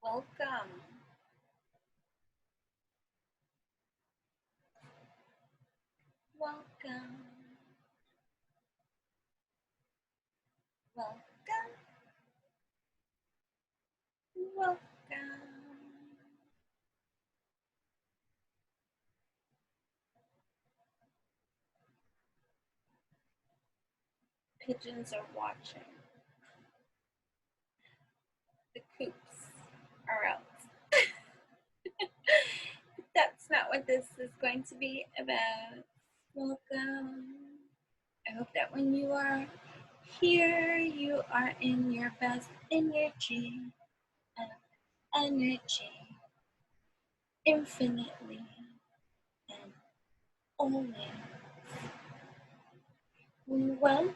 Welcome. Welcome. Welcome. Welcome. Pigeons are watching. The coops are out. That's not what this is going to be about. Welcome. I hope that when you are here, you are in your best energy. Energy. Infinitely. And always. Welcome.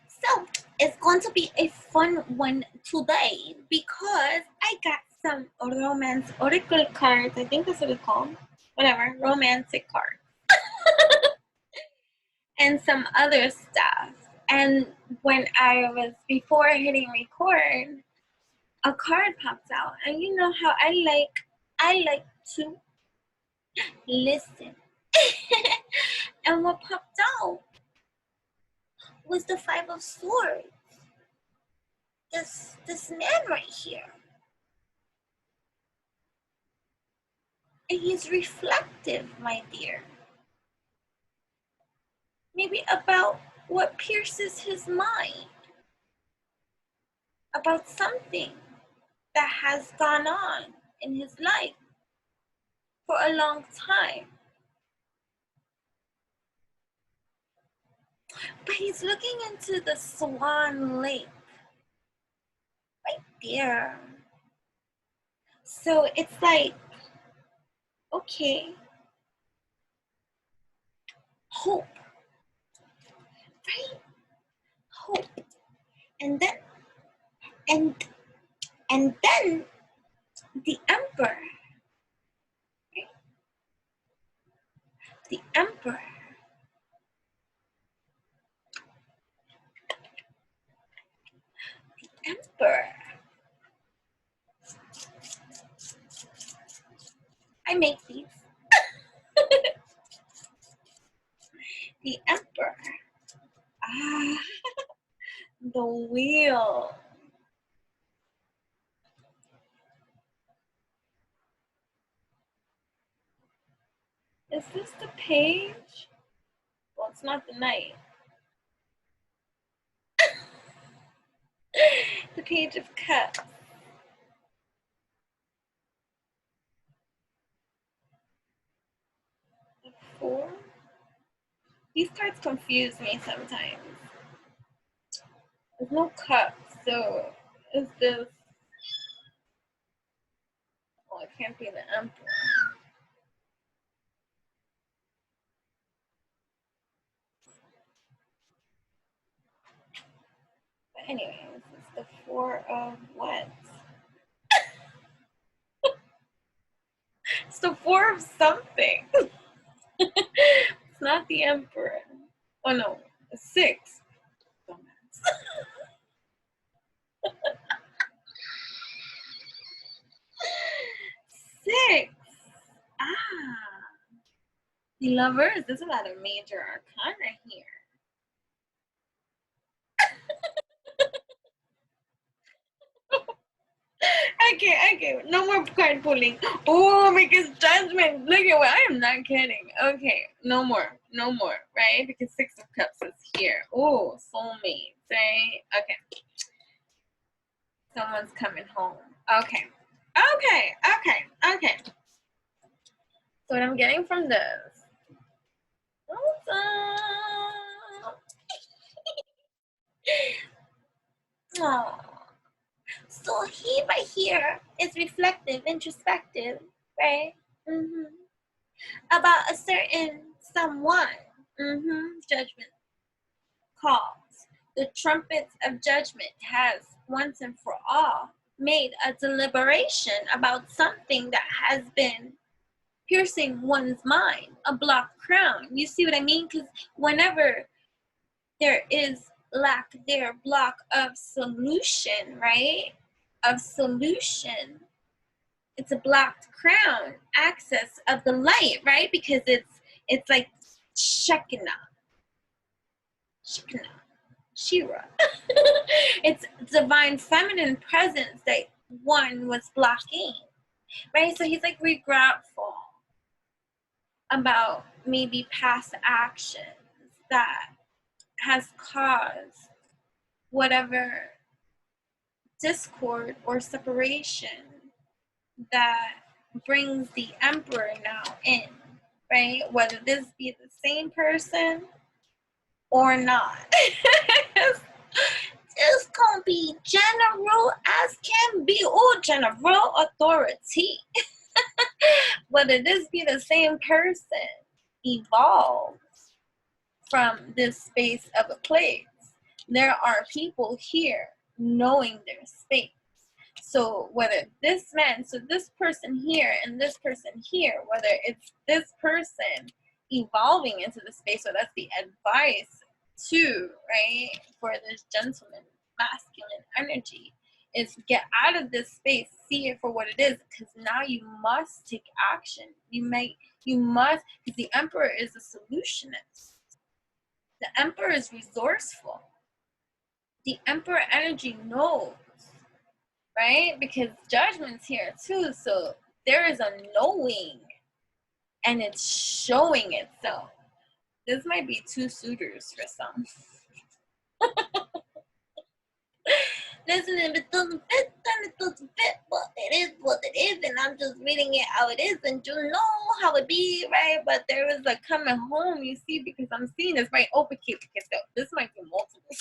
So it's going to be a fun one today because I got some romance oracle cards. I think that's what it's called. Whatever, romantic cards. And some other stuff. And when I was before hitting record, a card popped out. And you know how I like to listen. And what popped out was the Five of Swords. This man right here. And he's reflective, my dear. Maybe about what pierces his mind. About something that has gone on in his life for a long time. But he's looking into the Swan Lake. Right there. So it's like, okay, hope, right? Hope. And then the Emperor, right? The Emperor. The Emperor. I make these. The Emperor. Ah, the wheel. Is this the page? Well, it's not the knight. The Page of Cups. The Four. These cards confuse me sometimes. There's no cups, so is this? Oh, it can't be the Emperor. But anyways, it's the Four of what? It's the Four of something. It's not the Emperor. Oh no, the Six. Six. Ah. The Lovers. There's a lot of major arcana here. Okay, no more card pulling. Oh, because judgment. Look at what I am not kidding. Okay, no more, right? Because Six of Cups is here. Oh, soulmates, right? Okay. Someone's coming home. Okay. So what I'm getting from this. Oh. So he right here is reflective, introspective, right? About a certain someone. Judgment calls. The trumpets of judgment has once and for all made a deliberation about something that has been piercing one's mind, a blocked crown. You see what I mean? Because whenever there is lack their block of solution, right? Of solution. It's a blocked crown, access of the light, right? Because it's like Shekinah, Shera. It's divine feminine presence that one was blocking, right? So he's like regretful about maybe past actions that has caused whatever discord or separation that brings the emperor now in, right? Whether this be the same person or not. It's gonna be general as can be, or general authority. Whether this be the same person evolves from this space of a place. There are people here knowing their space. So whether this man, so this person here and this person here, whether it's this person evolving into the space, so that's the advice too, right, for this gentleman, masculine energy, is get out of this space, see it for what it is, because now you must take action. You must, because the emperor is a solutionist. The emperor is resourceful. The emperor energy knows, right? Because judgment's here too, so there is a knowing, and it's showing itself. This might be two suitors for some. Listen, if it doesn't fit, then it doesn't fit, but it is what it is, and I'm just reading it how it is, and you know how it be, right? But there is a coming home, you see, because I'm seeing this, right? Okay, because this might be multiple.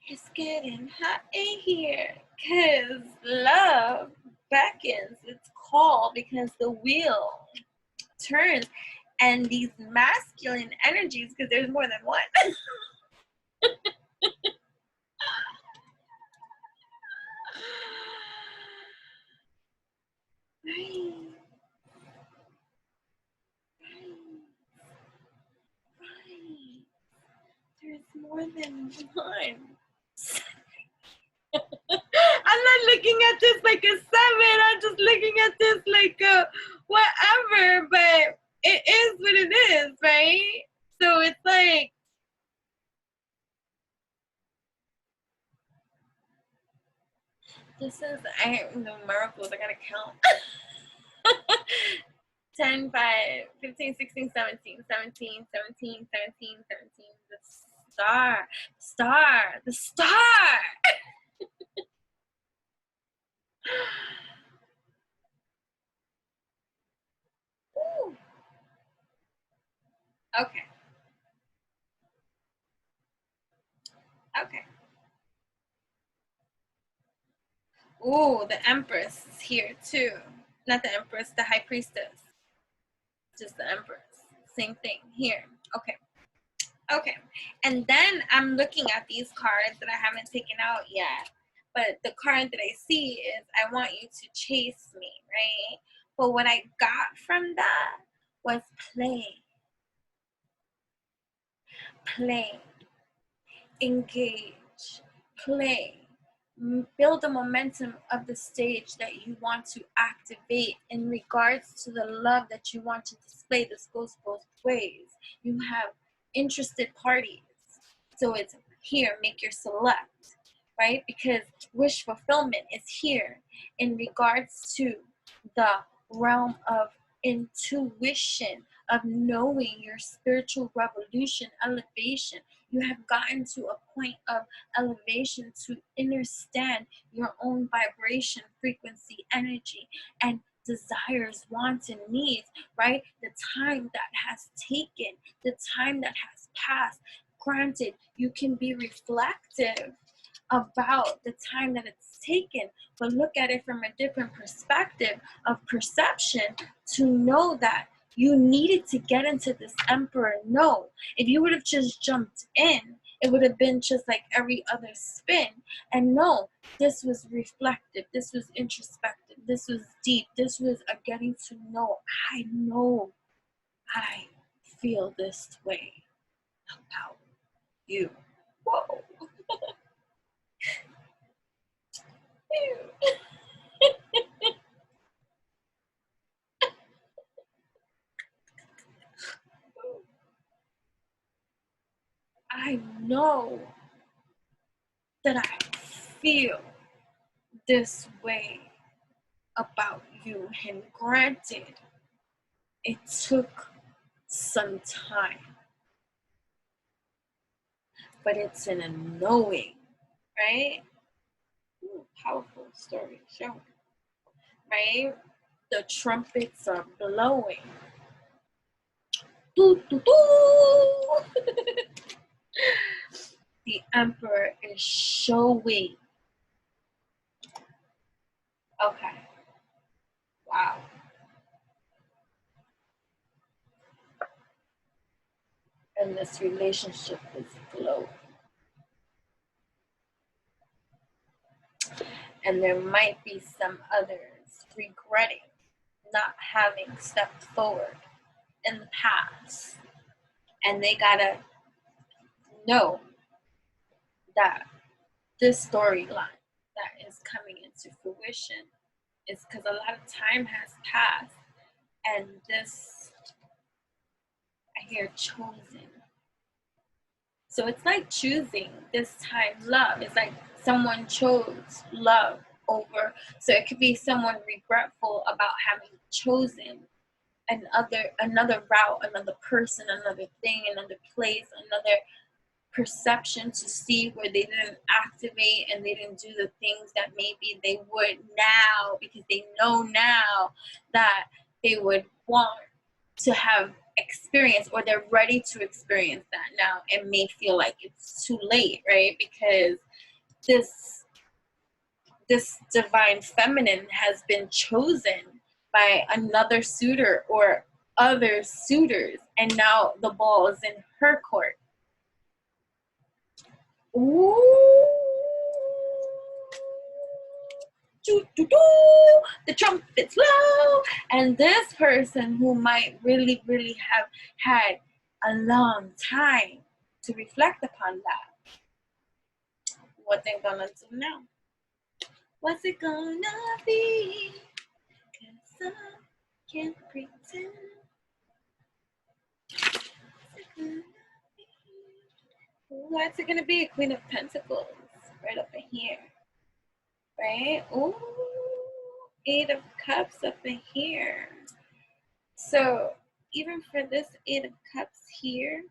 It's getting hot in here, because love beckons, it's called, because the wheel turns, and these masculine energies, because there's more than one. Right. There's more than one. I'm not looking at this like a 7. I'm just looking at this like a whatever, but it is what it is, right? So it's like, this is, the miracles, I gotta count. 10, 5, 15, 16, 17, 17, 17, 17, 17, the star. Ooh. Okay. Ooh, the Empress is here too. Not the Empress, the High Priestess. Just the Empress. Same thing here. Okay. And then I'm looking at these cards that I haven't taken out yet. But the card that I see is, I want you to chase me, right? But what I got from that was play. Play. Engage. Play. Build the momentum of the stage that you want to activate in regards to the love that you want to display. This goes both ways. You have interested parties. So it's here, make your select, right? Because wish fulfillment is here in regards to the realm of intuition, of knowing your spiritual revolution, elevation. You have gotten to a point of elevation to understand your own vibration, frequency, energy, and desires, wants, and needs, right? The time that has taken, the time that has passed. Granted, you can be reflective about the time that it's taken, but look at it from a different perspective of perception to know that you needed to get into this emperor. No, if you would have just jumped in, it would have been just like every other spin. And no, this was reflective, this was introspective, This was deep. This was a getting to know. I know I feel this way about you. Whoa. I know that I feel this way about you, and granted, it took some time, but it's in a knowing, right? Ooh, powerful story, show, right? The trumpets are blowing. Doo, doo, doo. The emperor is showing. Okay. Wow. And this relationship is glowing. And there might be some others regretting not having stepped forward in the past. And they gotta know that this storyline that is coming into fruition is because a lot of time has passed, and this, I hear chosen. So it's like choosing this time love. It's like someone chose love over. So it could be someone regretful about having chosen another route, another person, another thing, another place, another perception to see where they didn't activate and they didn't do the things that maybe they would now, because they know now that they would want to have experience, or they're ready to experience that now, and may feel like it's too late, right? Because this divine feminine has been chosen by another suitor or other suitors, and now the ball is in her court. Ooh. Doo, doo, doo. The trumpet's low, and this person who might really have had a long time to reflect upon that, what they gonna do now? What's it gonna be? 'Cause I can't pretend. What's it gonna be? Queen of Pentacles, right up in here, right? Ooh, Eight of Cups up in here. So even for this Eight of Cups here,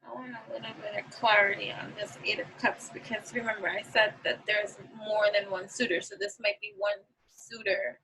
I want a little bit of clarity on this Eight of Cups, because remember I said that there's more than one suitor, so this might be one suitor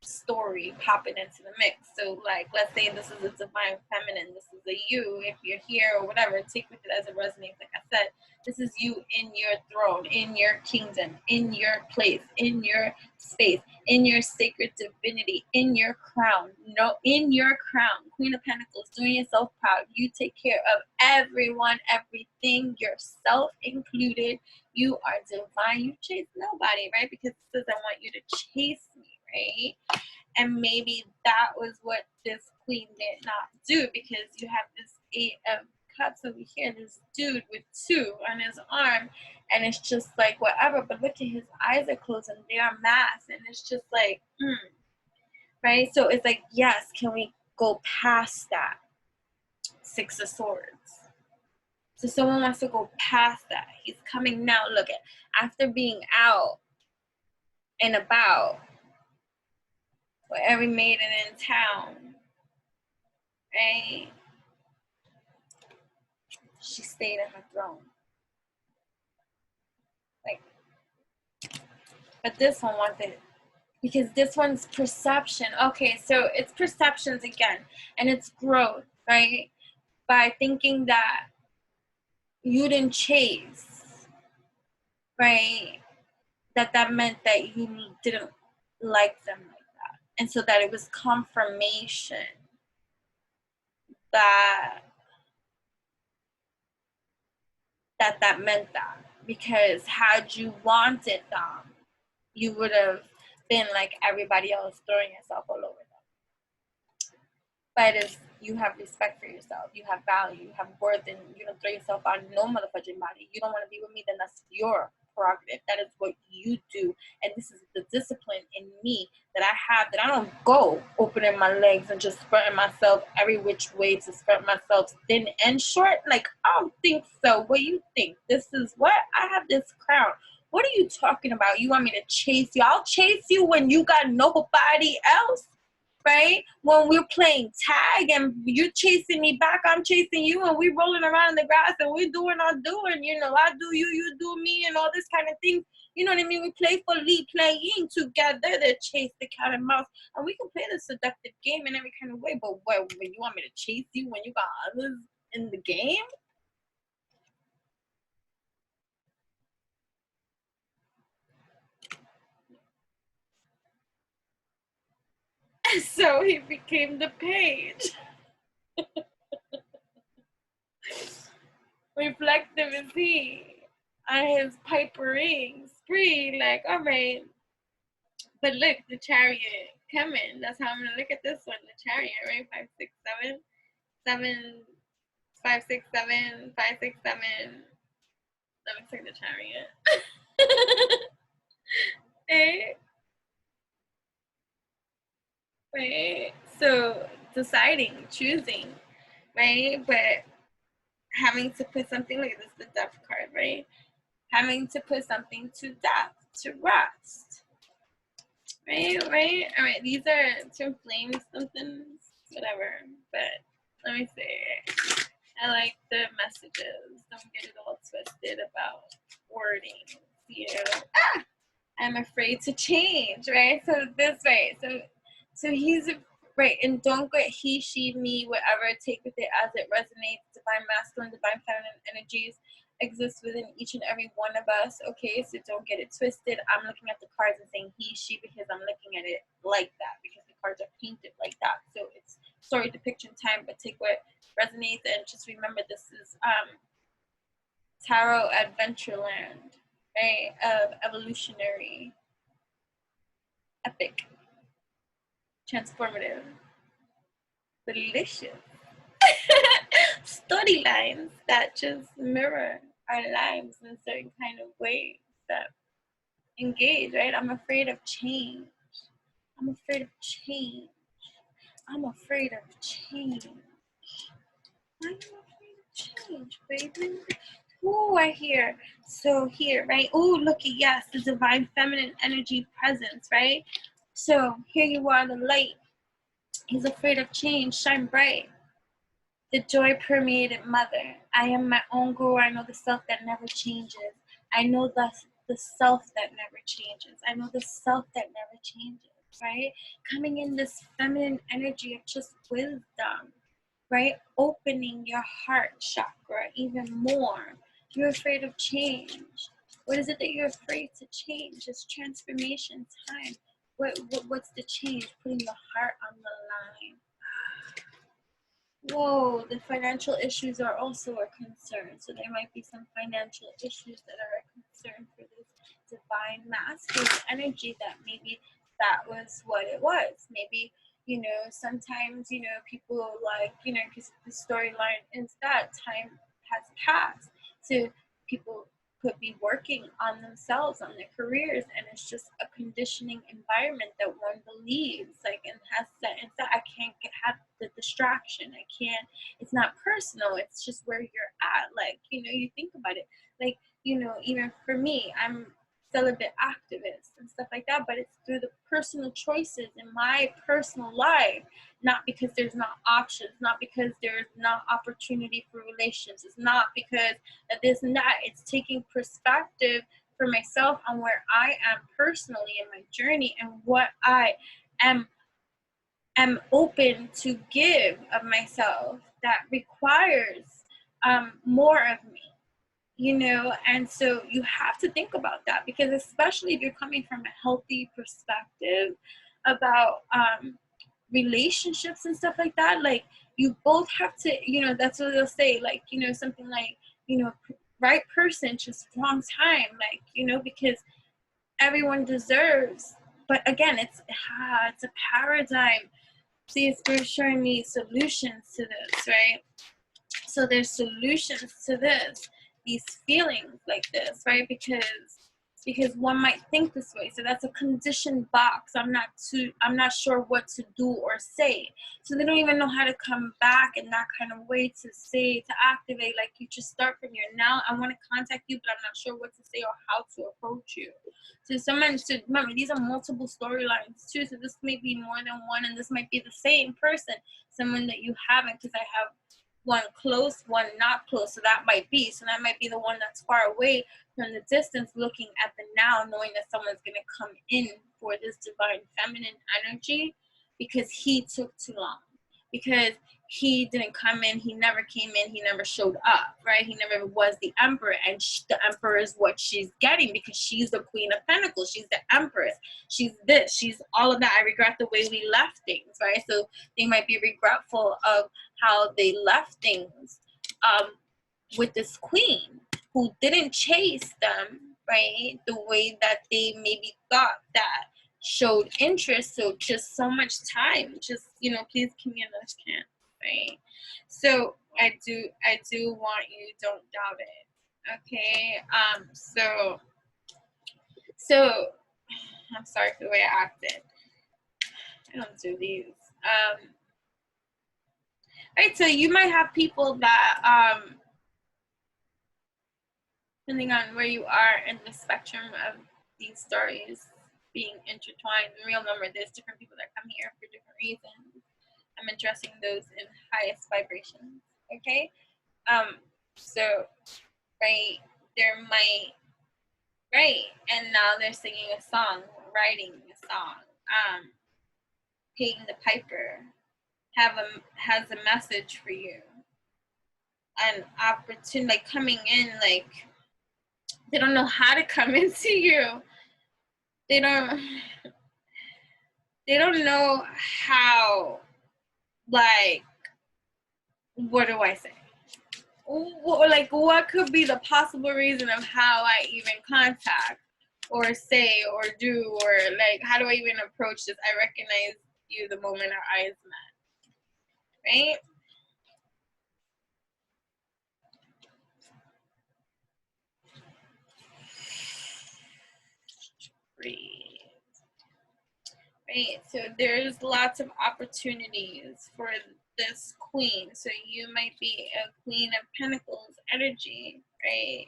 story popping into the mix. So like, let's say this is a divine feminine, this is a you, if you're here or whatever, take with it as it resonates. Like I said, this is you in your throne, in your kingdom, in your place, in your space, in your sacred divinity, in your crown. No, in your crown, Queen of Pentacles, doing yourself proud. You take care of everyone, everything, yourself included. You are divine. You chase nobody, right? Because it says I want you to chase me, right? And maybe that was what this queen did not do, because you have this Eight of Cups over here, this dude with two on his arm, and it's just like whatever, but look at his eyes are closed and they are masked, and it's just like, right? So it's like, yes, can we go past that? Six of Swords. So someone wants to go past that. He's coming now. Look at, after being out and about with every maiden in town, right? She stayed in her throne. Like, but this one wanted, because this one's perception. Okay, so it's perceptions again, and it's growth, right? By thinking that you didn't chase, right? That meant that you didn't like them like And so that it was confirmation that that meant that. Because had you wanted them, you would have been like everybody else, throwing yourself all over them. But it's, you have respect for yourself, you have value, you have worth, and you don't throw yourself on no motherfucking body. You don't want to be with me, then that's your prerogative. That is what you do. And this is the discipline in me that I have, that I don't go opening my legs and just spreading myself every which way to spread myself thin and short. Like, I don't think so. What do you think? This is what? I have this crown. What are you talking about? You want me to chase you? I'll chase you when you got nobody else, right? When we're playing tag and you're chasing me back, I'm chasing you, and we're rolling around in the grass and we're doing our doing, you know, I do you, you do me, and all this kind of thing. You know what I mean? We playfully playing together to chase the cat and mouse, and we can play the seductive game in every kind of way. But what, when you want me to chase you when you got others in the game? So he became the page. Reflective is he on his pipering spree, like, all right, but look, the chariot coming. That's how I'm gonna look at this one. The chariot, right? 5, 6, 7, 7, 5, 6, 7, 5, 6, 7. Let me take the chariot. Right? Right? So deciding, choosing, right? But having to put something, like this is the death card, right? Having to put something to death, to rest. Right? All right, these are TwinFlame somethings, whatever. But let me see. I like the messages. Don't get it all twisted about wording. You know, I'm afraid to change, right? So this, right? So he's right, and don't get he, she, me, whatever. Take with it as it resonates. Divine masculine, divine feminine energies exist within each and every one of us. Okay, so don't get it twisted. I'm looking at the cards and saying he, she because I'm looking at it like that, because the cards are painted like that. So it's story depiction time, but take what resonates, and just remember this is Tarot Adventureland, right? Of evolutionary, epic, transformative, delicious storylines that just mirror our lives in certain kind of ways that engage, right? I'm afraid of change. I'm afraid of change. I'm afraid of change. I'm afraid of change, baby. Ooh, I hear. So here, right? Ooh, looky, yes, the divine feminine energy presence, right? So here you are, the light. He's afraid of change. Shine bright. The joy permeated mother. I am my own guru. I know the self that never changes. I know the self that never changes. I know the self that never changes, right? Coming in this feminine energy of just wisdom, right? Opening your heart chakra even more. You're afraid of change. What is it that you're afraid to change? It's transformation time. What's the change? Putting your heart on the line. Whoa, the financial issues are also a concern. So there might be some financial issues that are a concern for this divine masculine energy, that maybe that was what it was. Maybe, you know, sometimes, you know, people like, you know, because the storyline is that time has passed. So people could be working on themselves, on their careers, and it's just a conditioning environment that one believes, like, and has set inside. I can't have the distraction. I can't, it's not personal, it's just where you're at. Like, you know, you think about it, like, you know, even for me, I'm celibate activist and stuff like that, but it's through the personal choices in my personal life, not because there's not options, not because there's not opportunity for relations. It's not because of this and that. It's taking perspective for myself on where I am personally in my journey and what I am open to give of myself that requires more of me, you know. And so you have to think about that, because especially if you're coming from a healthy perspective, about relationships and stuff like that. Like, you both have to, you know, that's what they'll say, like, you know, something like, you know, right person, just wrong time, like, you know, because everyone deserves. But again, it's a paradigm. See, it's been showing me solutions to this, right? So there's solutions to this, these feelings like this, right? Because one might think this way. So that's a conditioned box. I'm not sure what to do or say. So they don't even know how to come back in that kind of way to say, to activate. Like, you just start from here. Now I want to contact you, but I'm not sure what to say or how to approach you. So someone should remember, these are multiple storylines too. So this may be more than one, and this might be the same person, someone that you haven't, because I have one close, one not close. So that might be the one that's far away from the distance, looking at the now, knowing that someone's going to come in for this divine feminine energy, because he took too long, because he didn't come in, he never came in, he never showed up, right? He never was the emperor, and the emperor is what she's getting, because she's the queen of pentacles, she's the empress, she's this, she's all of that. I regret the way we left things, right? So they might be regretful of how they left things with this queen who didn't chase them, right, the way that they maybe thought, that showed interest. So just so much time, just, you know, please give me another chance, right? So I do want you, don't doubt it, okay? So I'm sorry for the way I acted. I don't do these. Right, so you might have people that depending on where you are in the spectrum of these stories being intertwined. And remember, there's different people that come here for different reasons. I'm addressing those in highest vibrations, okay? So, right, and now they're singing a song, writing a song, paying the piper, has a message for you, an opportunity, like coming in, like, they don't know how to come into you. They don't know how, like, what do I say? Like, what could be the possible reason of how I even contact or say or do, or like, how do I even approach this? I recognize you the moment our eyes met, right? Breathe. Right, so there's lots of opportunities for this queen. So you might be a Queen of Pentacles energy, right?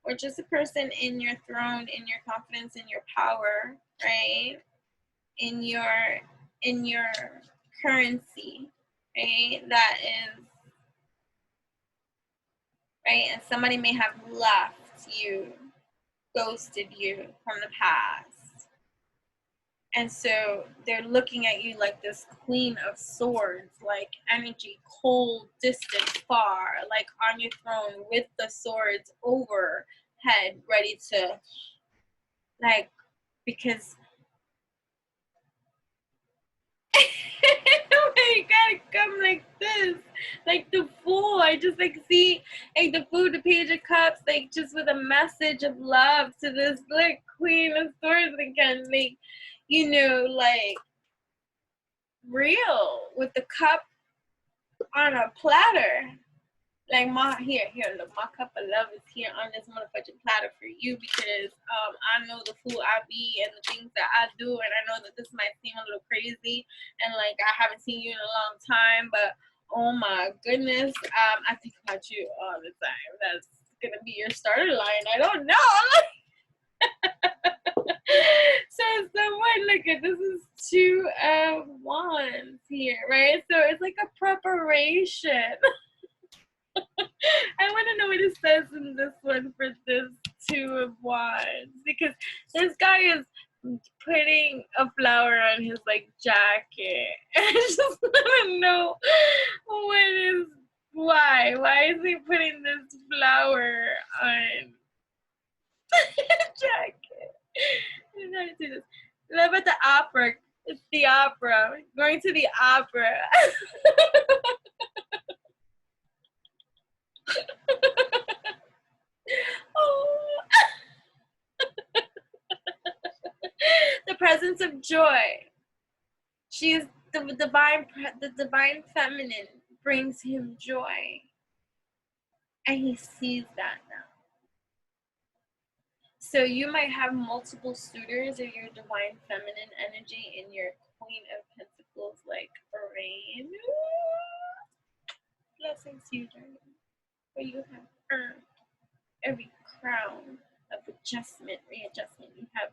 Or just a person in your throne, in your confidence, in your power, right? In your currency, right? That is, right? And somebody may have left you, ghosted you from the past. And so they're looking at you like this Queen of Swords, like energy, cold, distant, far, like on your throne with the swords overhead, ready to, like, because you gotta come like this, like the Fool. I just like see, like the Fool, the Page of Cups, like just with a message of love to this like Queen of Swords again, like, you know, like real with the cup on a platter. Like, look, my cup of love is here on this motherfucking platter for you, because I know the fool I be and the things that I do, and I know that this might seem a little crazy, and like I haven't seen you in a long time, but oh my goodness, I think about you all the time. That's gonna be your starter line. I don't know. So someone, look at this, is 2 of Wands here, right? So it's like a preparation. I want to know what it says in this one for this 2 of Wands, because this guy is putting a flower on his like jacket. I just want to know why is he putting this flower on his jacket? Love at the opera It's the opera. Going to the opera. Oh. The presence of joy. She's the divine feminine brings him joy. And he sees that now. So you might have multiple suitors of your divine feminine energy in your Queen of Pentacles, like rain. Blessings, you, journey. Where you have earned every crown of adjustment, readjustment you have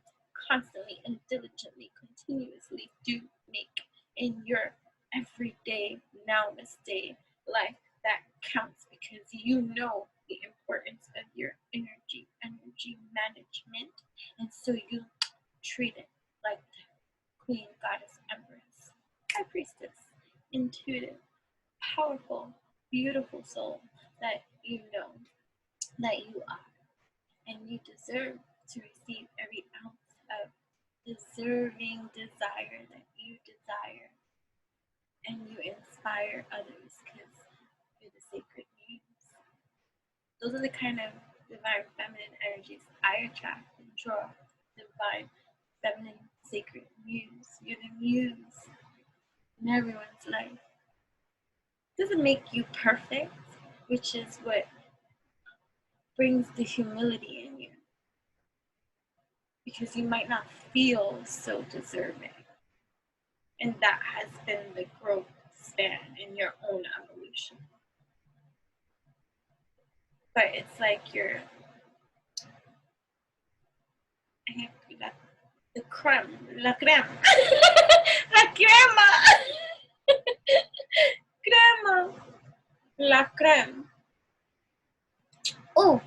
constantly and diligently, continuously do make in your everyday namaste life that counts, because you know the importance of your energy management, and so you treat it like the Queen, Goddess, Empress, High Priestess, intuitive, powerful, beautiful soul that you know that you are. And you deserve to receive every ounce of deserving desire that you desire. And you inspire others because you're the Sacred Muse. Those are the kind of divine feminine energies I attract and draw. Divine feminine Sacred Muse. You're the muse in everyone's life. It doesn't make you perfect, which is what brings the humility in you. Because you might not feel so deserving. And that has been the growth span in your own evolution. But it's like you're, the creme, la creme, la crema, crema, la creme. Oh,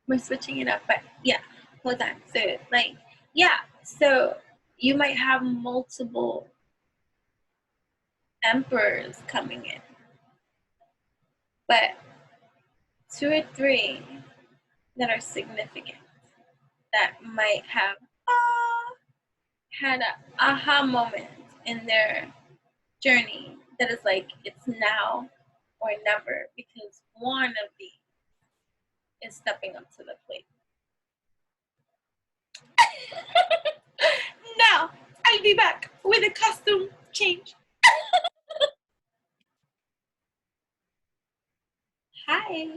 we're switching it up, but yeah, hold on. So like, yeah, so you might have multiple emperors coming in, but 2 or 3 that are significant, that might have had an aha moment in their journey that is like, it's now or never, because one of these is stepping up to the plate. Now, I'll be back with a costume change. Hi.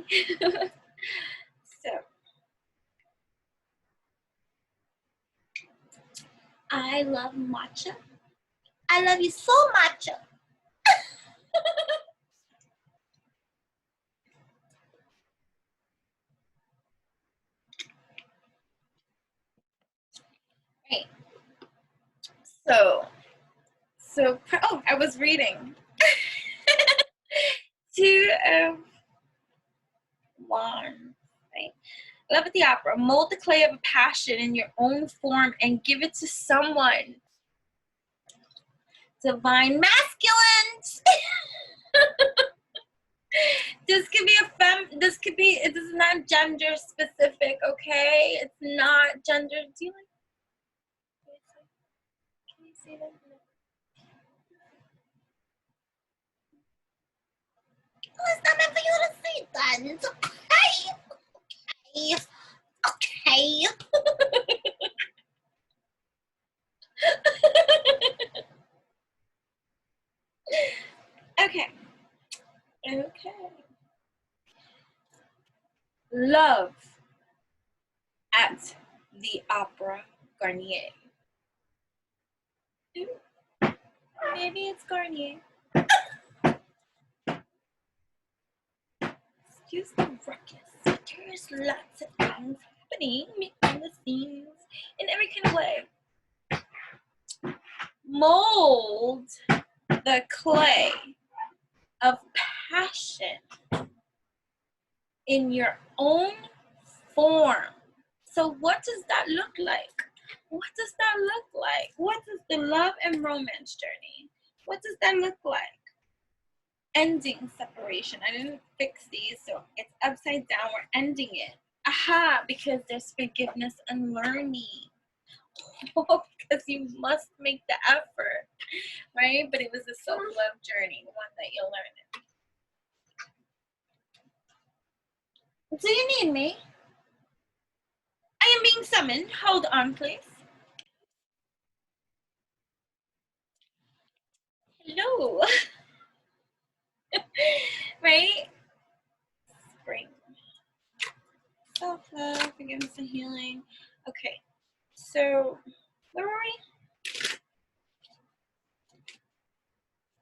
So, I love matcha. I love you so much. Right. So, oh, I was reading. 2 of Wands, right? Love at the opera. Mold the clay of a passion in your own form and give it to someone. Divine masculine. This could be this could be, it is not gender specific, okay? It's not gender. Do you like, can you see that? Oh, it's not meant for you to see that. It's okay. Okay. Okay. Love at the Opera Garnier. Maybe it's Garnier. Excuse the ruckus. There's lots of things happening behind the scenes in every kind of way. Mold the clay of passion in your own form. So what does that look like? What does that look like? What is the love and romance journey? What does that look like? Ending separation. I didn't fix these, so it's upside down. We're ending it. Aha, because there's forgiveness and learning. because you must make the effort, right? But it was a self-love journey, one that you'll learn. Do you need me? I am being summoned. Hold on, please. Hello. Right? Spring. Self-love, forgiveness and healing. Okay. So, where were we?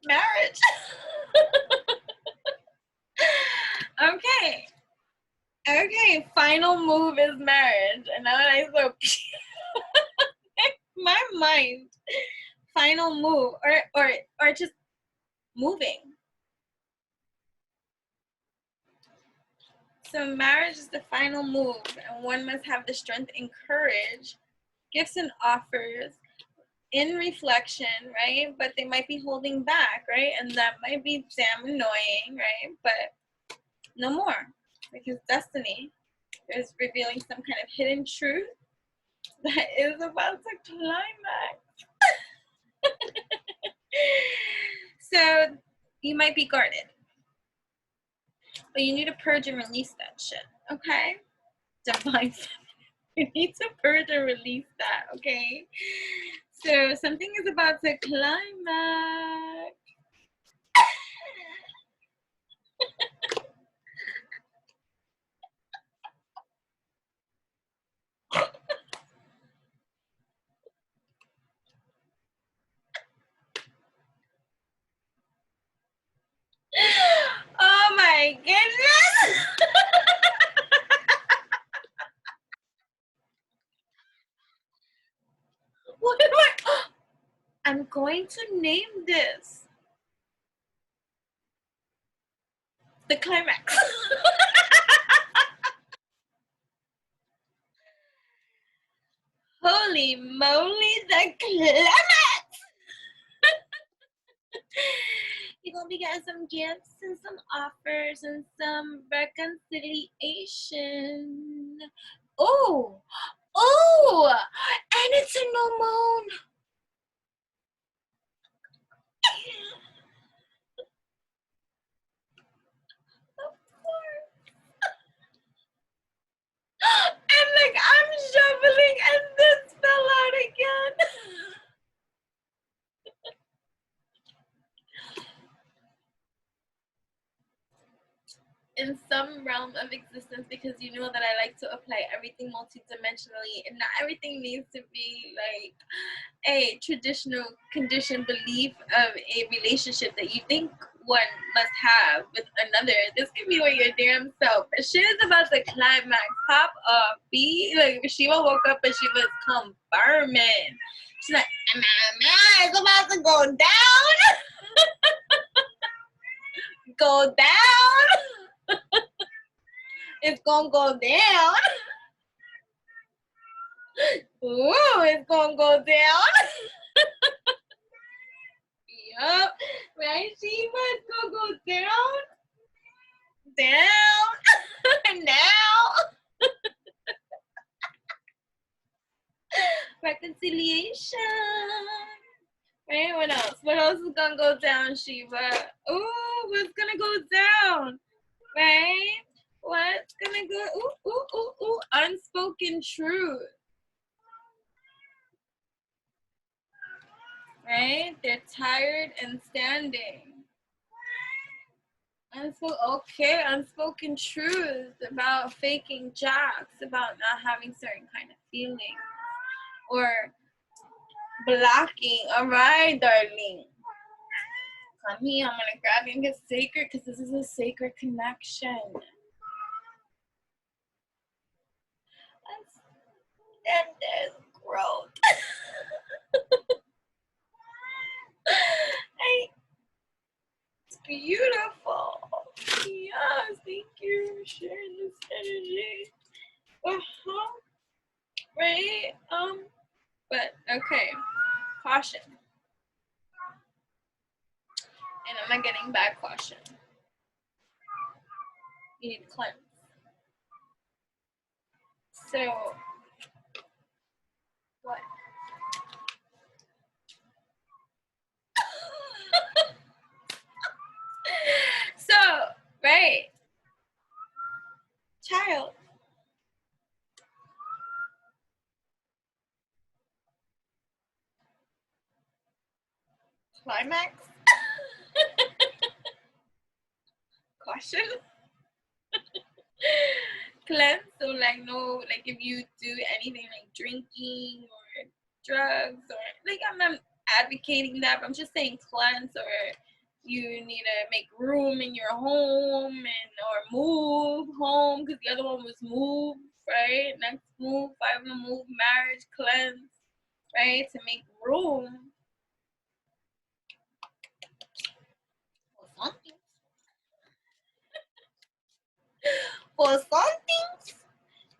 Marriage. Okay. Okay, final move is marriage. And now that I so my mind. Final move. Or just moving. So marriage is the final move, and one must have the strength and courage, gifts and offers in reflection, right? But they might be holding back, right? And that might be damn annoying, right? But no more, because destiny is revealing some kind of hidden truth that is about to climax. So you might be guarded, but you need to purge and release that shit, okay? Divine. You need to purge and release that, okay? So something is about to climax. Oh my goodness! What am I? I'm going to name this the climax. Holy moly, the climax! You're gonna be getting some gifts and some offers and some reconciliation. Oh, oh, and it's a new moon. Of course. And like I'm shoveling and this fell out again. In some realm of existence, because you know that I like to apply everything multidimensionally, and not everything needs to be like a traditional conditioned belief of a relationship that you think one must have with another. This can be with your damn self. Shit is about to climax. Pop up. Be like Shiva woke up and she was confirming. She's like, it's about to go down. Go down. It's gonna go down. Ooh, it's gonna go down. Yup. Right, Shiva? It's gonna go down. Down. Now. Reconciliation. Right? What else? What else is gonna go down, Shiva? Ooh, what's gonna go down? Right? What's gonna go? Ooh, ooh, ooh, ooh. Unspoken truth. Right? They're tired and standing. Unspoken truth about faking jocks, about not having certain kind of feelings, or blocking. All right, darling. Come here, I'm gonna grab you and get sacred, because this is a sacred connection. And there's growth. It's beautiful. Yes, thank you for sharing this energy. Right? But okay. Caution. And I'm not getting bad caution. You need to cleanse. So what? Climax. Caution. Cleanse. So like no, like if you do anything like drinking or drugs or like I'm not advocating that, but I'm just saying cleanse, or you need to make room in your home or move home, because the other one was move, right? Next move, 5 to move, marriage, cleanse, right? To make room for something. For something.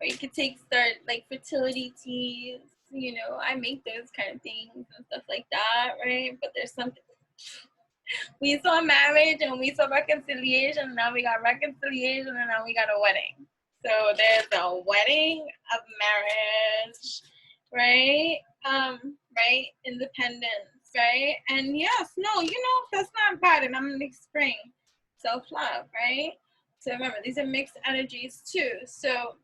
Or you could start like fertility teas, you know, I make those kind of things and stuff like that, right? But there's something, we saw marriage and we saw reconciliation, and now we got reconciliation, and now we got a wedding. So there's a wedding of marriage, right? Right? Independence, right? And yes, no, you know, that's not bad. And I'm in the spring. Self-love, right? So remember, these are mixed energies too. So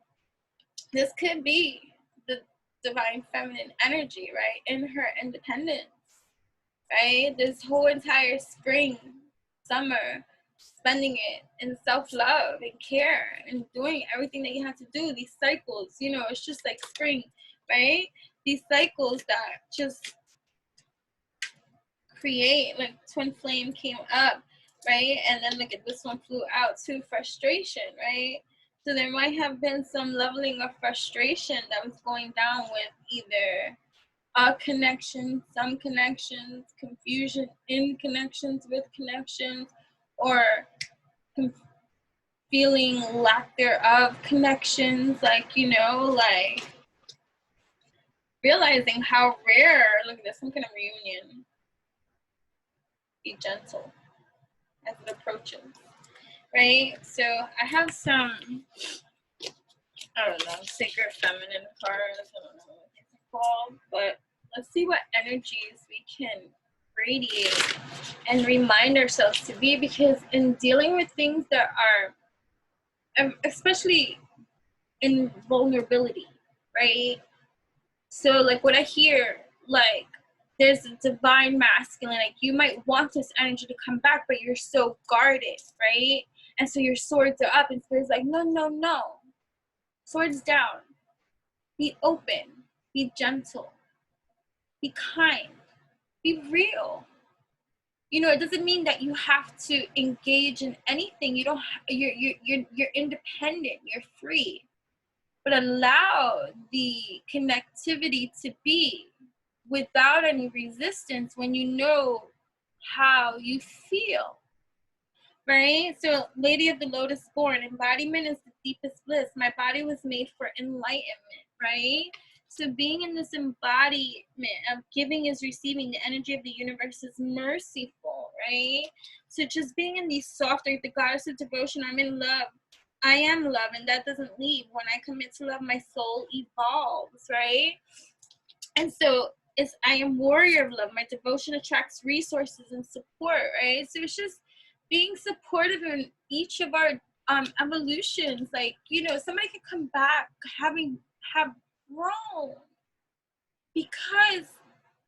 this could be the divine feminine energy, right? In her independence, right? This whole entire spring, summer, spending it in self-love and care and doing everything that you have to do. These cycles, you know, it's just like spring, right? These cycles that just create, like twin flame came up, right? And then look at this one flew out to frustration, right? So there might have been some leveling of frustration that was going down with either a connection, some connections, confusion in connections with connections, or feeling lack thereof connections, like, you know, like realizing how rare, look at this, some kind of reunion. Be gentle as it approaches, right? So I have some, I don't know, sacred feminine cards, I don't know what it's called, but let's see what energies we can radiate and remind ourselves to be, because in dealing with things that are, especially in vulnerability, right? So like what I hear, like there's a divine masculine, like you might want this energy to come back, but you're so guarded, right? And so your swords are up, and spirit's like, no, no, no. Swords down. Be open. Be gentle. Be kind. Be real. You know, it doesn't mean that you have to engage in anything. You don't. You're independent. You're free. But allow the connectivity to be without any resistance when you know how you feel, right? So Lady of the Lotus born, embodiment is the deepest bliss. My body was made for enlightenment, right? So being in this embodiment of giving is receiving, the energy of the universe is merciful, right? So just being in these softer, the goddess of devotion, I'm in love. I am love, and that doesn't leave. When I commit to love, my soul evolves, right? And so I am warrior of love. My devotion attracts resources and support, right? So it's just being supportive in each of our evolutions. Like, you know, somebody can come back have grown because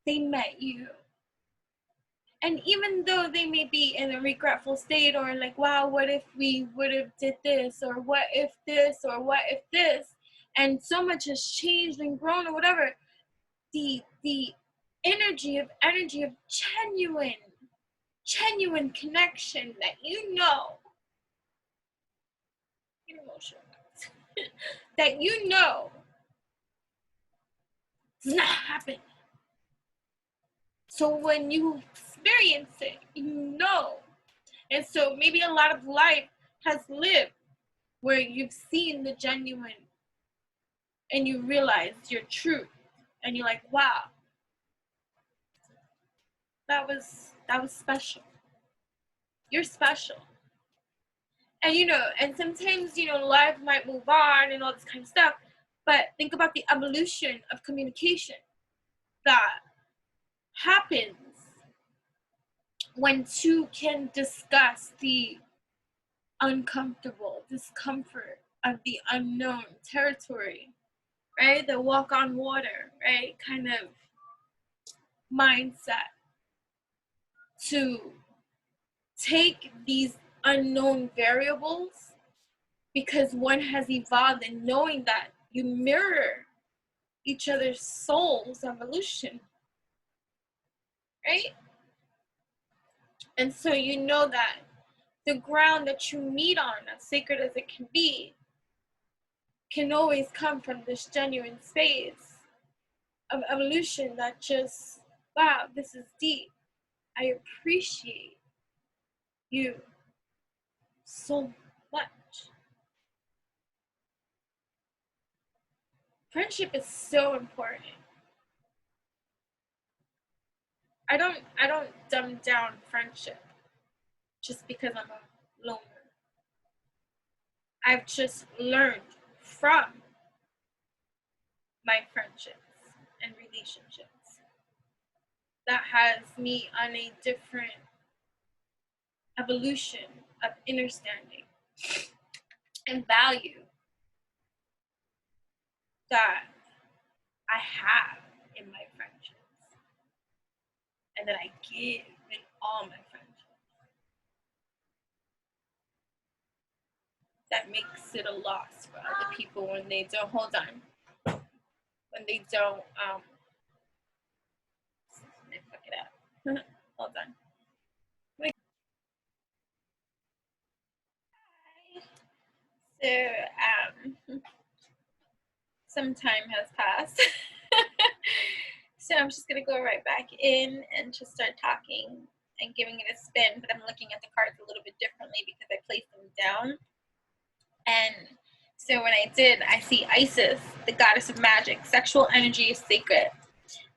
they met you. And even though they may be in a regretful state, or like, wow, what if we would have did this, or what if this, or what if this, and so much has changed and grown or whatever, the energy of genuine connection that you know, emotional, that you know does not happen. So when you experience it, you know. And so maybe a lot of life has lived where you've seen the genuine and you realize your truth, and you're like, wow, that was special. You're special. And you know, and sometimes, you know, life might move on and all this kind of stuff, but think about the evolution of communication that happens when two can discuss the uncomfortable discomfort of the unknown territory, right? The walk on water, right? Kind of mindset. to take these unknown variables, because one has evolved in knowing that you mirror each other's soul's evolution, right? And so you know that the ground that you meet on, as sacred as it can always come from this genuine space of evolution that just, wow, this is deep. I appreciate you so much. Friendship is so important. I don't dumb down friendship just because I'm a loner. I've just learned from my friendships and relationships that has me on a different evolution of understanding and value that I have in my friendships and that I give in all my friendships. That makes it a loss for other people when they don't, hold on, when they don't, they fuck it up. Hold on. So, some time has passed. So I'm just gonna go right back in and just start talking and giving it a spin, but I'm looking at the cards a little bit differently because I placed them down. And so when I did, I see Isis, the goddess of magic. Sexual energy is sacred.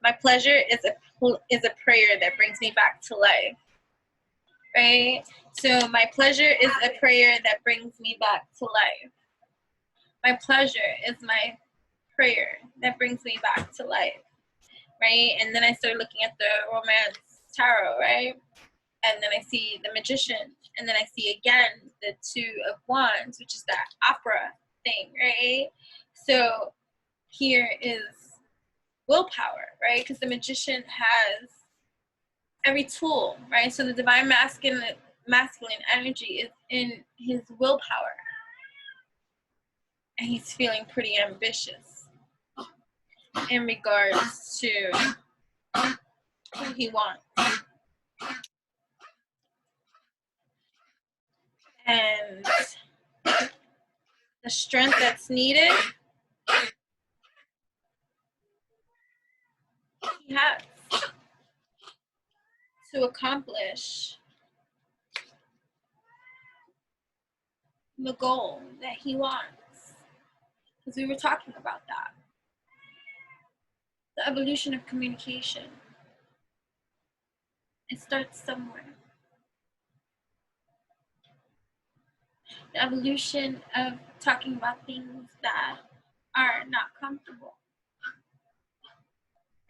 My pleasure is a prayer that brings me back to life. Right? So my pleasure is a prayer that brings me back to life. My pleasure is my prayer that brings me back to life. Right? And then I start looking at the romance tarot, right? And then I see the magician, and then I see again the Two of Wands, which is that opera thing, right? So here is willpower, right? Because the magician has every tool, right? So the divine masculine energy is in his willpower, and he's feeling pretty ambitious in regards to what he wants. And the strength that's needed, he has to accomplish the goal that he wants. Because we were talking about that. The evolution of communication. It starts somewhere. The evolution of talking about things that are not comfortable.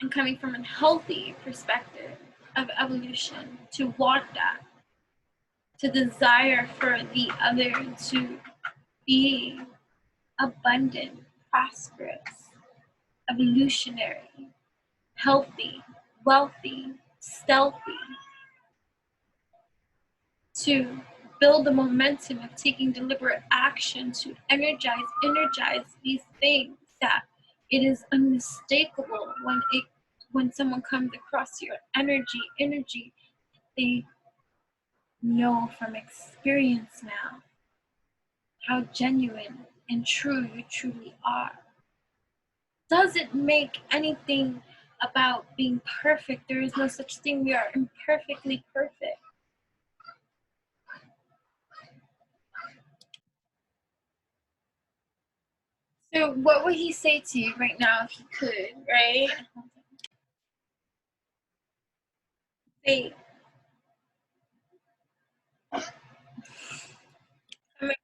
And coming from a healthy perspective of evolution to want that. To desire for the other to be abundant, prosperous, evolutionary, healthy, wealthy, stealthy. To build the momentum of taking deliberate action to energize these things, that it is unmistakable when someone comes across your energy, they know from experience now how genuine and true you truly are. Doesn't make anything about being perfect. There is no such thing. We are imperfectly perfect. So what would he say to you right now if he could, right? Say, my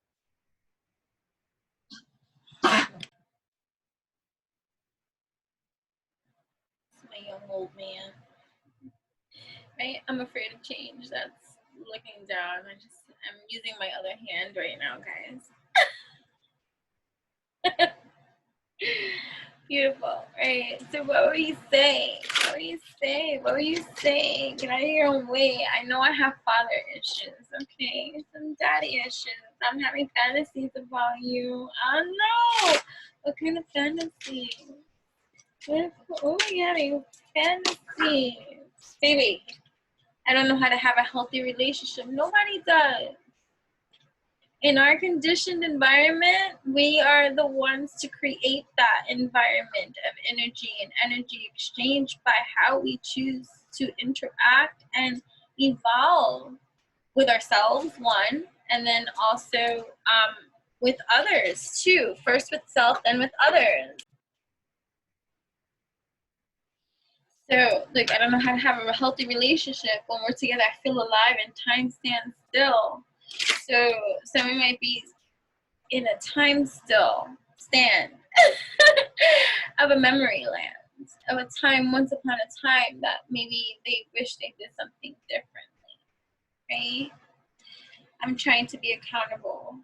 young old man, right? I'm afraid of change. That's looking down. I'm using my other hand right now, guys. Beautiful, right? So what were you saying? What were you saying? What were you saying? Get out of your own way. I know I have father issues, okay? Some daddy issues. I'm having fantasies about you. Oh no! What kind of fantasy? What are we having fantasies? Baby, I don't know how to have a healthy relationship. Nobody does. In our conditioned environment, we are the ones to create that environment of energy and energy exchange by how we choose to interact and evolve with ourselves, one, and then also with others, too. First with self, then with others. So, like, I don't know how to have a healthy relationship. When we're together, I feel alive and time stands still. So, someone might be in a time still stand of a memory land, of a time once upon a time that maybe they wish they did something differently, right? I'm trying to be accountable.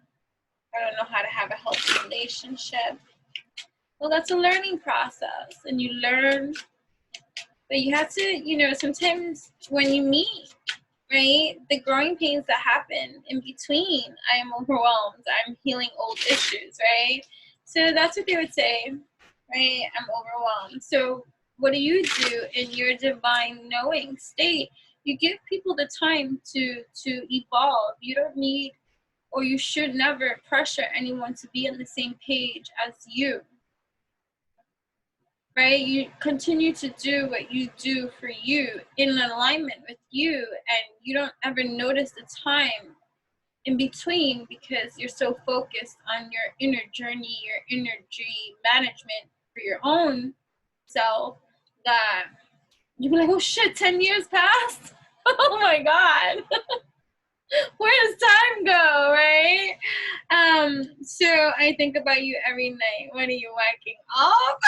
I don't know how to have a healthy relationship. Well, that's a learning process, and you learn, but you have to, you know, sometimes when you meet, right, the growing pains that happen in between, I am overwhelmed, I'm healing old issues, right? So that's what they would say, right? I'm overwhelmed. So what do you do in your divine knowing state? You give people the time to evolve. You don't need, or you should never pressure anyone to be on the same page as you, right? You continue to do what you do for you in alignment with you, and you don't ever notice the time in between because you're so focused on your inner journey, your energy management for your own self, that you be like, oh shit, 10 years passed? Oh my God. Where does time go, right? So I think about you every night. When are you waking up?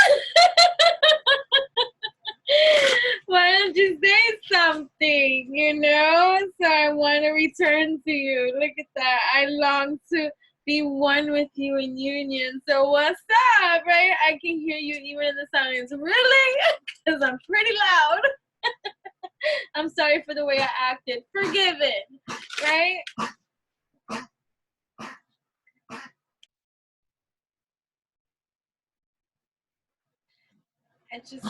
Why don't you say something, you know? So I want to return to you. Look at that. I long to be one with you in union. So what's up, right? I can hear you even in the silence. Really? Because I'm pretty loud. I'm sorry for the way I acted. Forgiven, right? I just...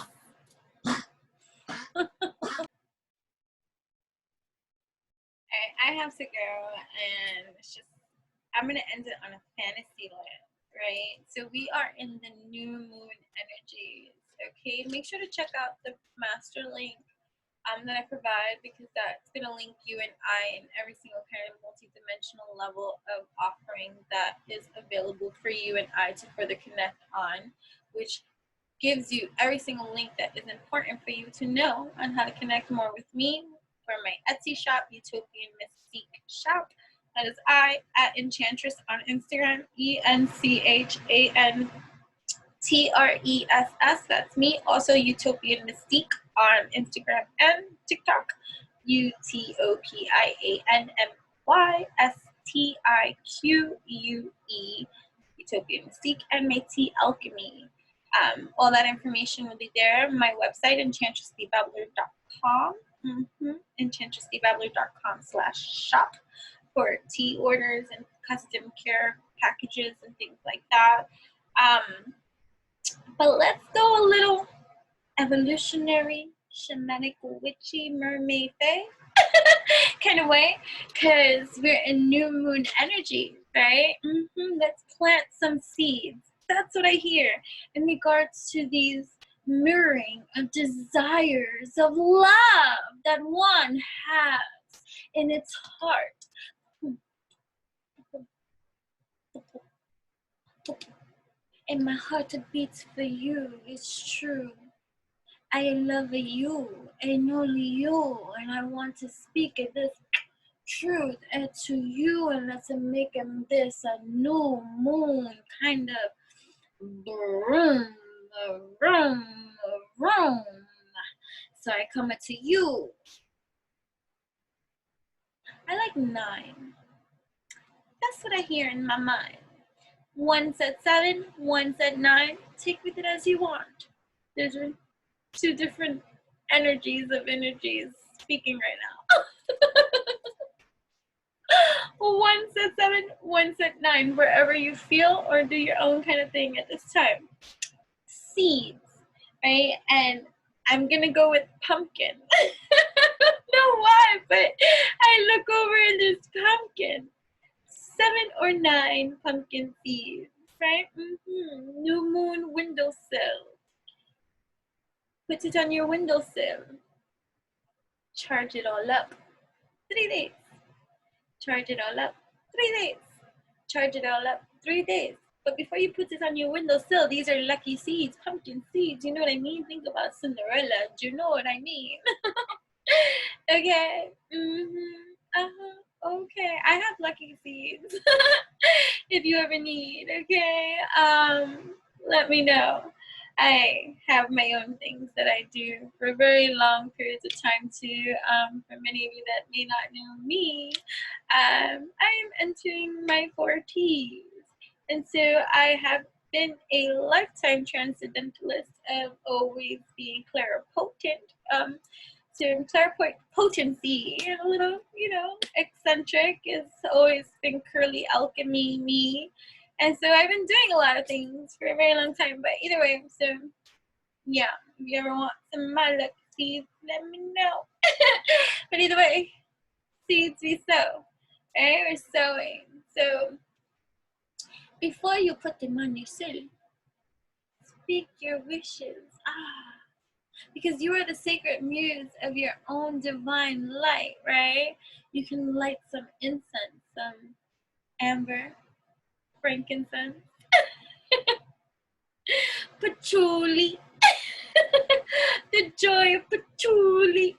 I have to go, and it's just, I'm going to end it on a fantasy land, right? So we are in the new moon energies, okay? Make sure to check out the master link that I provide, because that's going to link you and I in every single kind of multi-dimensional level of offering that is available for you and I to further connect on, which gives you every single link that is important for you to know on how to connect more with me for my Etsy shop, Utopian Mystique Shop. That is I at Enchantress on Instagram, ENCHANTRESS. That's me. Also Utopian Mystique on Instagram and TikTok. UTOPIANMYSTIQUE. Utopian Mystique, and my tea alchemy. All that information will be there. My website, enchantressthebabbler.com. enchantressthebabbler.com/shop for tea orders and custom care packages and things like that. But let's go a little evolutionary, shamanic, witchy, mermaid fae kind of way, because we're in new moon energy, right? Let's plant some seeds. That's what I hear in regards to these mirroring of desires of love that one has in its heart. And my heart beats for you, it's true. I love you and only you, and I want to speak this truth to you, and let's make this a new moon kind of vroom, vroom, vroom. So I come to you. I like 9. That's what I hear in my mind. One's at 7, one's at 9. Take with it as you want. There's two different energies speaking right now. One's at 7, one's at 9. Wherever you feel or do your own kind of thing at this time. Seeds, right? And I'm gonna go with pumpkin. I don't know why, but I look over and there's pumpkin. 7 or 9 pumpkin seeds, right? New moon windowsill. Put it on your windowsill. Charge it all up. 3 days. Charge it all up. 3 days. Charge it all up. 3 days. But before you put it on your windowsill, these are lucky seeds, pumpkin seeds. You know what I mean? Think about Cinderella. Do you know what I mean? Okay. Okay. I have lucky seeds. If you ever need, okay? Let me know. I have my own things that I do for very long periods of time too. For many of you that may not know me, I am entering my 40s. And so I have been a lifetime transcendentalist of always being claripotent. So clairpotency, a little, eccentric. It's always been curly alchemy me. And so I've been doing a lot of things for a very long time. But either way, so yeah, if you ever want some of my luck seeds, let me know. But either way, seeds we sow, right? We're sowing. So before you put them on your soul, speak your wishes. Because you are the sacred muse of your own divine light, right? You can light some incense, some amber, frankincense, patchouli, the joy of patchouli.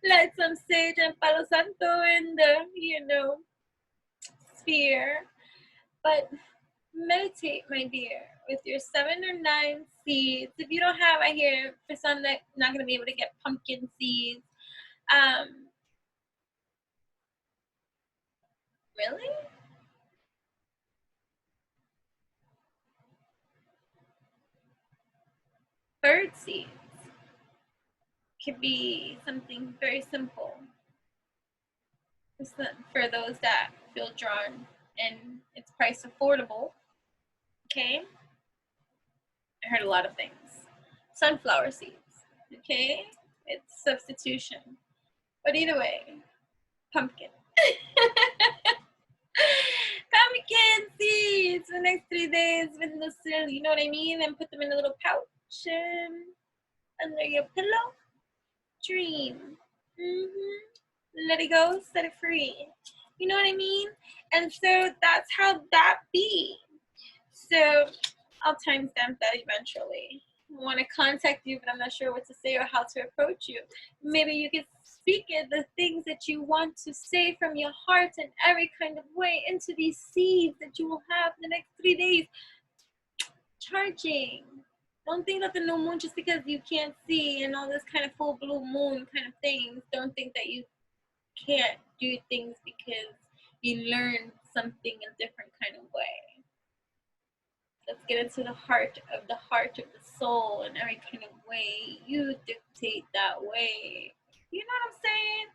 Light some sage and palo santo in the, sphere. But meditate, my dear, with your 7 or 9 seeds. If you don't have, I hear for some that not going to be able to get pumpkin seeds. Really? Bird seeds could be something very simple. For those that feel drawn and it's price affordable. Okay? I heard a lot of things. Sunflower seeds. Okay? It's substitution. But either way, pumpkin. Pumpkin seeds for the next 3 days with the sill, you know what I mean? And put them in a little pouch under your pillow. Dream. Let it go, set it free. You know what I mean? And so that's how that be. So I'll timestamp that eventually. I want to contact you, but I'm not sure what to say or how to approach you. Maybe you can speak it, the things that you want to say from your heart in every kind of way into these seeds that you will have the next 3 days. Charging. Don't think that the new moon, just because you can't see and all this kind of full blue moon kind of things, don't think that you can't do things because you learned something a different kind of way. Let's get into the heart of the soul in every kind of way. You dictate that way. You know what I'm saying?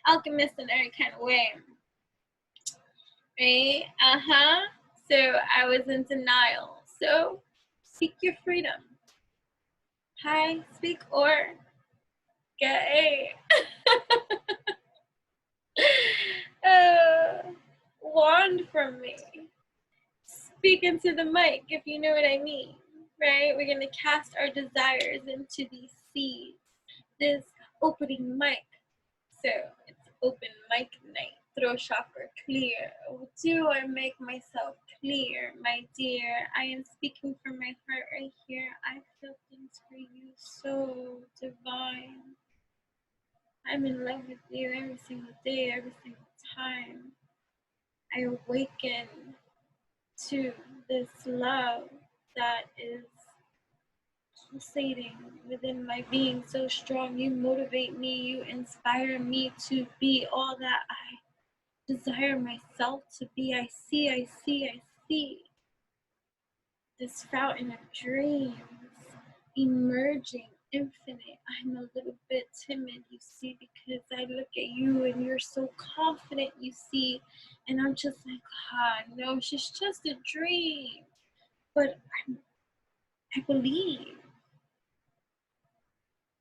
Alchemist in every kind of way. Right? So I was in denial. So speak your freedom. Hi, speak or get a wand from me. Speak into the mic if you know what I mean, right? We're going to cast our desires into these seeds, this opening mic. So it's open mic night, throat chakra clear. Do I make myself clear, my dear? I am speaking from my heart right here. I feel things for you so divine. I'm in love with you every single day, every single time. I awaken to this love that is pulsating within my being so strong. You motivate me, you inspire me to be all that I desire myself to be. I see this fountain of dreams emerging, infinite. I'm a little bit timid, you see, because I look at you and you're so confident, you see, and I'm just like, no, she's just a dream. But I believe.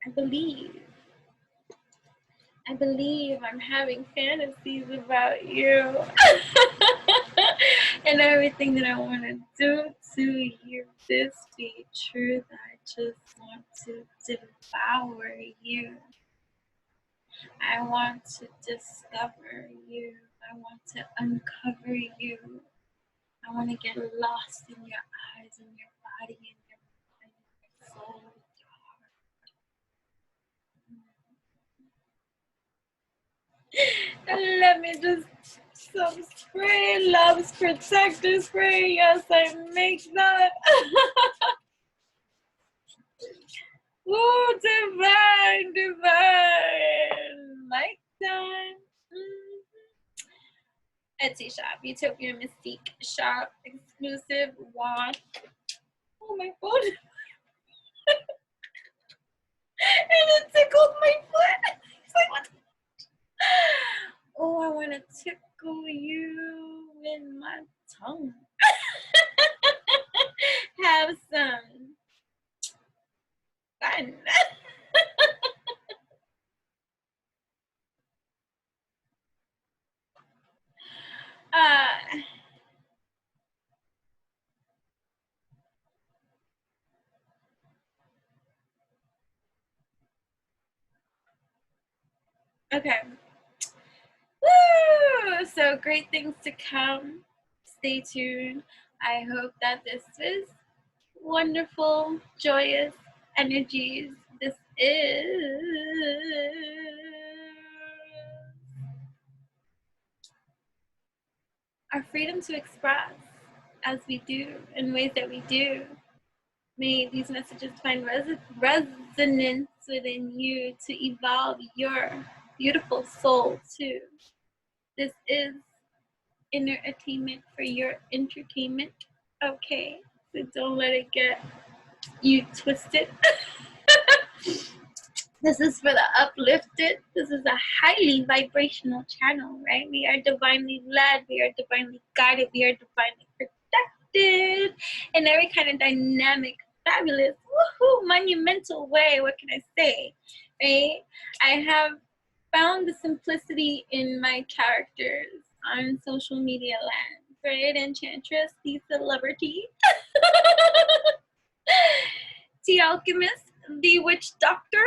I believe I'm having fantasies about you and everything that I want to do to you. This be truth. I just want to devour you. I want to discover you. I want to uncover you. I want to get lost in your eyes, in your body, in your mind, in your soul. And let me just some spray, Love's Protector spray. Yes, I make that. Ooh, divine. Mic time. Etsy shop, Utopian Mystique shop, exclusive wand. Oh my god. And it tickled my foot. It's like, what? Oh, I want to tickle you with my tongue. Have some fun. Okay. Woo! So great things to come. Stay tuned. I hope that this is wonderful, joyous energies. This is our freedom to express as we do, in ways that we do. May these messages find resonance within you to evolve your beautiful soul too. This is inner attainment for your entertainment. Okay, so don't let it get you twisted. This is for the uplifted. This is a highly vibrational channel, right? We are divinely led. We are divinely guided. We are divinely protected in every kind of dynamic, fabulous, woohoo, monumental way. What can I say, right? I have found the simplicity in my characters on social media land, right? Enchantress, the celebrity, the alchemist, the witch doctor,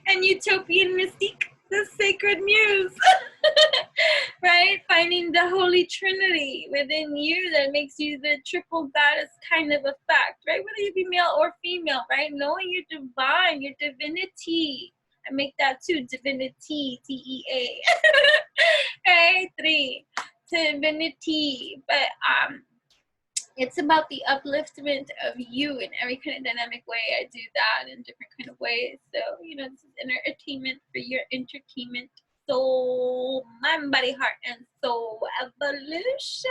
and utopian mystique, the sacred muse. Right? Finding the Holy Trinity within you that makes you the triple goddess kind of effect, right? Whether you be male or female, right? Knowing your divine, your divinity. I make that too, divinity, T-E-A. Right? 3, divinity. But it's about the upliftment of you in every kind of dynamic way. I do that in different kind of ways. So, you know, this is entertainment for your entertainment, soul, mind, body, heart, and soul evolution.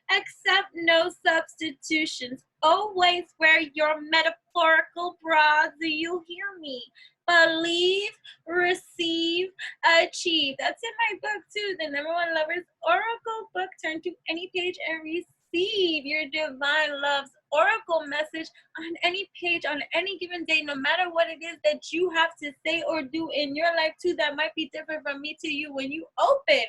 Accept no substitutions. Always wear your metaphorical bra. Do you hear me? Believe, receive, achieve. That's in my book too, the #1 Lovers Oracle book. Turn to any page and receive your divine love's oracle message on any page, on any given day, no matter what it is that you have to say or do in your life too that might be different from me to you. When you open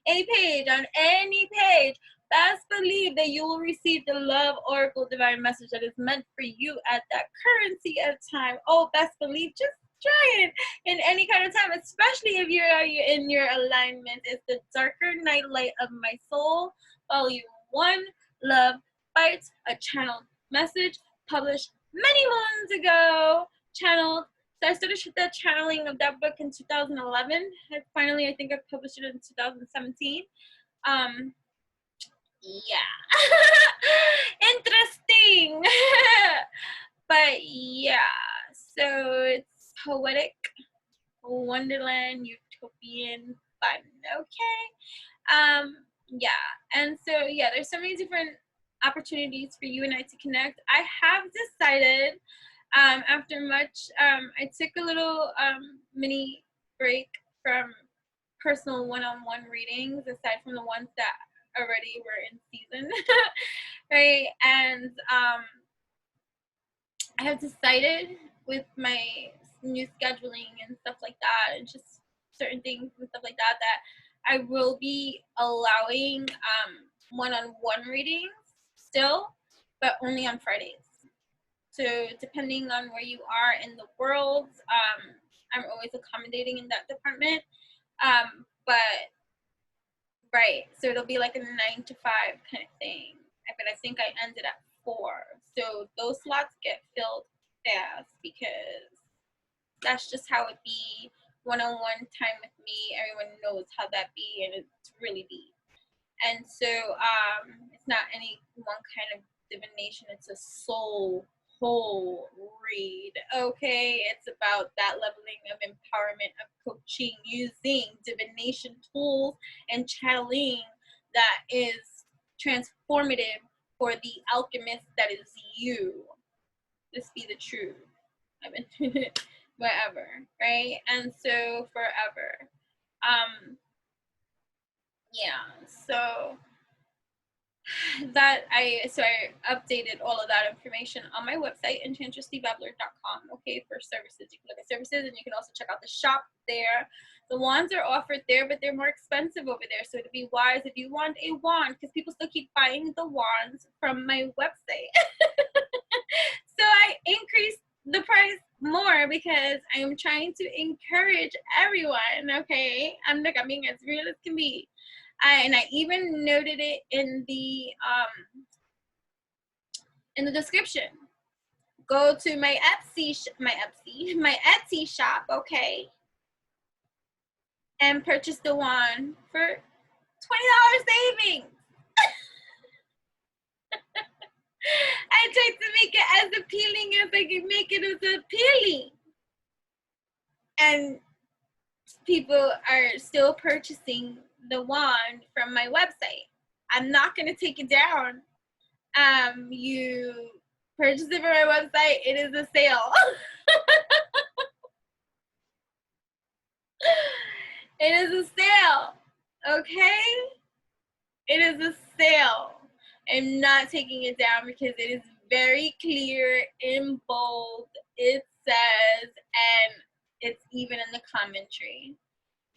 a page, on any page, best believe that you will receive the love oracle divine message that is meant for you at that currency of time. Oh, best believe, just try it in any kind of time, especially if you're in your alignment. It's the Darker Night Light of My Soul, Volume 1, Love Bites, a channeled message published many moons ago. Channeled. So I started the channeling of that book in 2011. I think I published it in 2017. Yeah. Interesting. But yeah, so it's poetic, wonderland, utopian fun. Okay. Yeah, and so yeah, there's so many different opportunities for you and I to connect. I have decided, after much, I took a little mini break from personal one-on-one readings, aside from the ones that already were in season. Right? And I have decided with my new scheduling and stuff like that, and just certain things and stuff like that, that I will be allowing one-on-one readings still, but only on Fridays. So depending on where you are in the world, I'm always accommodating in that department. But right, so it'll be like a 9 to 5 kind of thing. But I think I ended at 4. So those slots get filled fast because that's just how it be. One-on-one time with me, everyone knows how that be, and it's really deep. And so it's not any one kind of divination, it's a soul whole read. Okay, it's about that leveling of empowerment, of coaching, using divination tools and channeling that is transformative for the alchemist that is you. This be the truth. I mean, whatever, right? And so forever. Yeah, so that I updated all of that information on my website, enchantressstevebabler.com. Okay, for services, you can look at services, and you can also check out the shop there. The wands are offered there, but they're more expensive over there, so to be wise, if you want a wand, because people still keep buying the wands from my website. So I increased the price more because I am trying to encourage everyone. Okay, I'm being as real as can be. And I even noted it in the description. Go to my Etsy shop, okay, and purchase the wand for $20 savings. I tried to make it as appealing as I could make it as appealing, and people are still purchasing the wand from my website. I'm not going to take it down. You purchase it from my website, it is a sale. It is a sale, okay? It is a sale. I'm not taking it down because it is very clear in bold. It says, and it's even in the commentary.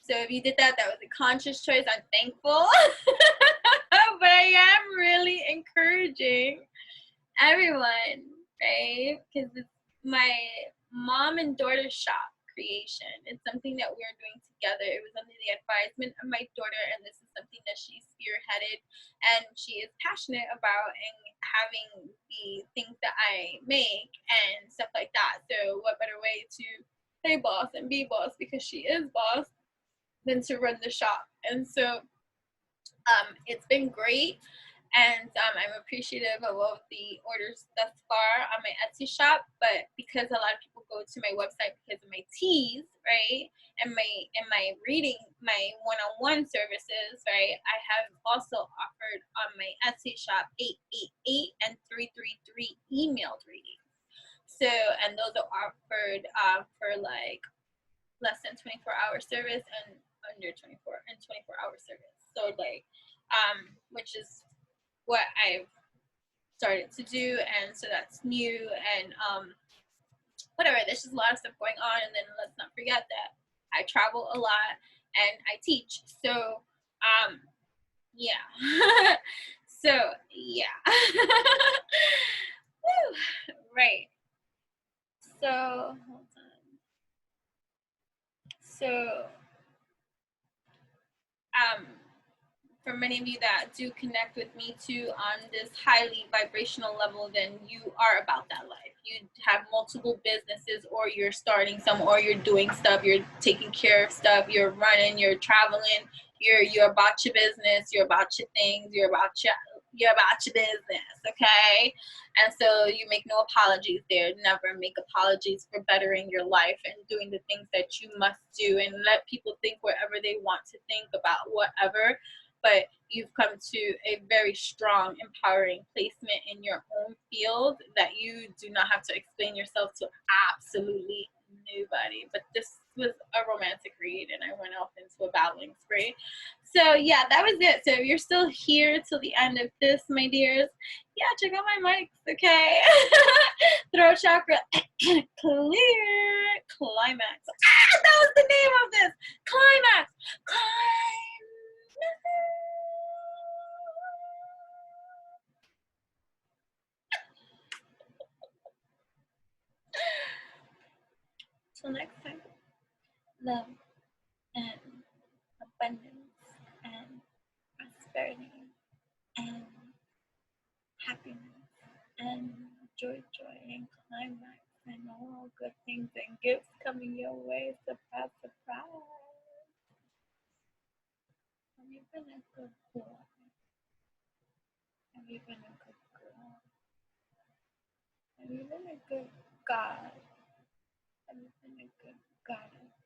So if you did that, that was a conscious choice. I'm thankful. But I am really encouraging everyone, right? Because it's my mom and daughter shop creation. It's something that we're doing together. It was under the advisement of my daughter, and this is something that she spearheaded and she is passionate about, and having the things that I make and stuff like that. So what better way to play boss and be boss, because she is boss, than to run the shop. And so it's been great, and I'm appreciative of all of the orders thus far on my Etsy shop. But because a lot of people go to my website because of my teas, right, and my reading, my one-on-one services, right, I have also offered on my Etsy shop 888 and 333 emailed readings. So, and those are offered for like less than 24-hour service and under 24-hour service. So like, which is what I've started to do, and so that's new, and whatever, there's just a lot of stuff going on. And then let's not forget that I travel a lot and I teach. So yeah. So yeah. Woo. Right. So hold on. So for many of you that do connect with me too on this highly vibrational level, then you are about that life. You have multiple businesses, or you're starting some, or you're doing stuff, you're taking care of stuff, you're running, you're traveling, you're about your business, you're about your things, you're about you're about your business, okay? And so you make no apologies there. Never make apologies for bettering your life and doing the things that you must do, and let people think whatever they want to think about whatever. But you've come to a very strong, empowering placement in your own field that you do not have to explain yourself to absolutely nobody. But this was a romantic read, and I went off into a battling spree. So yeah, that was it. So if you're still here till the end of this, my dears, yeah, check out my mics, okay? Throat chakra, clear, climax. Ah, that was the name of this. Climax. Till next time, love and abundance and prosperity and happiness and joy and climax and all good things and gifts coming your way. Surprise, surprise. Have you been a good boy? Have you been a good girl? Have you been a good God? Have you been a good goddess?